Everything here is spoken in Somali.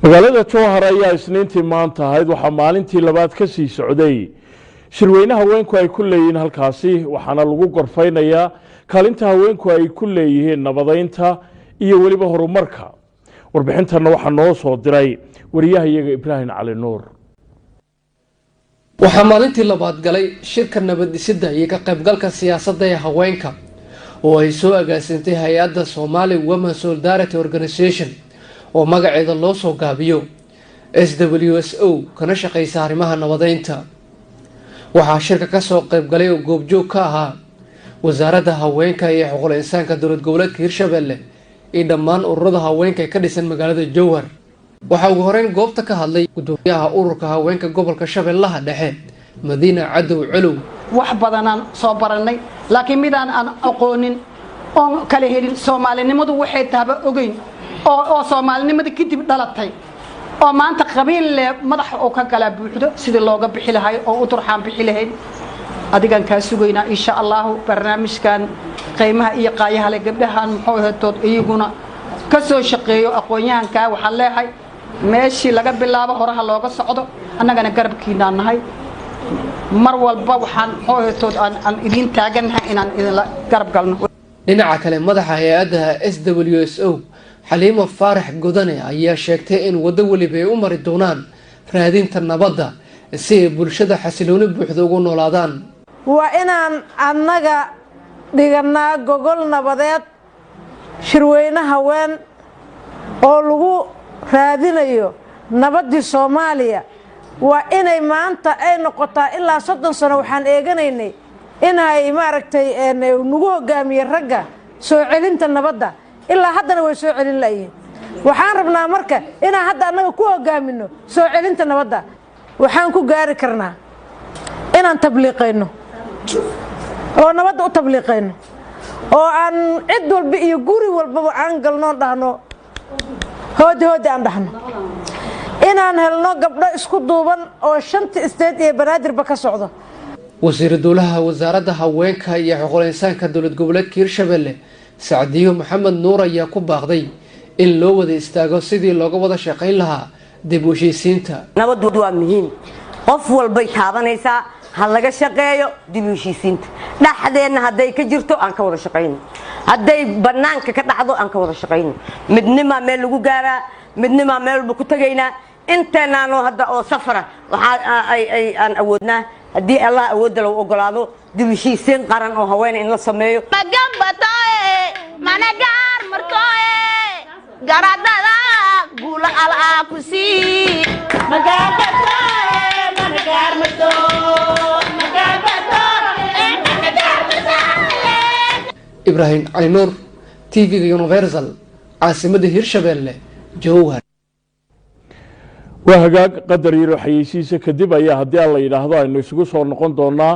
magaalada Jowhar ayaa isniintii maanta ahayd waxaa maalintii labaad ka sii socday shirweynaha haweenku ay ku leeyihiin halkaasi waxaana lagu gorfaynayaa kaalinta haweenku ay ku leeyihiin nabadeynta iyo waliba horumarka. warbixintana waxaa noo soo diray wariyahayaga Ibraahim Cali Nuur. waxaa maalintii labaad galay shirka nabad dhisidda iyo ka qaybgalka siyaasadda ee haweenka oo ay soo agaasintay hay'adda Somali Women Solidarity Organization oo magaceeda loo soo gaabiyo SWSO kana shaqeysa arrimaha nabadeynta. waxaa shirka ka soo qayb galay oo goobjoog ka ahaa wasaaradda haweenka iyo xuquuqul insaanka dowlad goboleedka Hirshabelle iyo dhammaan ururada haweenka ka dhisan magaalada Jowhar. waxaa ugu horeyn goobta ka hadlay gudoomiyaha ururka haweenka gobolka Shabeellaha Dhexe Madiina Cadow Culuw. wax badanaan soo baranay laakiin midaan aan aqoonin oo kala helin Soomaalinimadu waxay taaba ogeyn oo Soomaalinimada kadib dhalatay oo maanta qabiil leh madax oo ka kala buuxdo sidii looga bixi lahaay oo u turxaan bixi lahayn. adigan ka sugaynaa insha Allah barnaamijkan qiimaha iyo qaayaha leh gabdhahan muxuu heetood iyaguna ka soo shaqeeyo aqoonyahanka waxa leeyahay meeshii laga bilaabo horaha looga socdo annagana garabkiina nahay mar walba waxaan muxuu heetood aan idin taaganahay inaan idin la garab galno. dhinaca kale madaxa hay'adda SWSO Xaliimo Faarax Godane ayaa sheegtay in wada waliba ay u mari doonaan raadinta nabadda si ay bulshada xasilooni buuxda ugu noolaadaan. waa inaan annaga dhiganaa gogol nabadeed shirweynaha haween oo lagu raadinayo nabaddii Soomaaliya. waa inay maanta ay noqotaa ilaa 30 sano waxaan eeganaynay inay maaragtay nagu hogaamiye ragga soo celinta nabadda ilaa haddana way soo celin laayeen. waxaan rabnaa marka inaan hadda annaga ku hogaamino soo celinta nabadda. waxaan ku gaari karnaa inaan tabliiqayno oo nabadda u tabliiqayno oo aan cid walba iyo guri walba aan galno dhahno hoodi aan dhahno inaan helno gabdho isku duuban oo 5 state iyo banaadirba ka socdo. wasiir dowlaha wasaaradda haweenka iyo xuquuqul insaanka dowlad goboleedka Hirshabelle Saadiyo Maxamed Nuur ayaa ku baaqday in loo wada istaago sidii looga wada shaqeyn lahaa dib u heshiisiinta. nabaddu waa muhiim qof walba taabanaysa ha laga shaqeeyo dib u heshiisiinta dhaxdeena haday ka jirto aan ka wada shaqeyno haday banaanka ka dhacdo aan ka wada shaqeyno midnimo meel lagu gaaraa midnimo meel ku tagaynaa inteena hadda oo safara waxa ay aan awoodnaa haddii Allah awoodda loo ogolaado dib u heshiisiin qaran oo haween in la sameeyo managar markooye garadada guula ala ku si Ibraahim Cali Nuur TV Universal caasimada Hirshabelle Jowhar. waa hagaag qadar yar xayeysiisa kadib ayaa haddii la yiraahdo aynu isugu soo noqon doonaa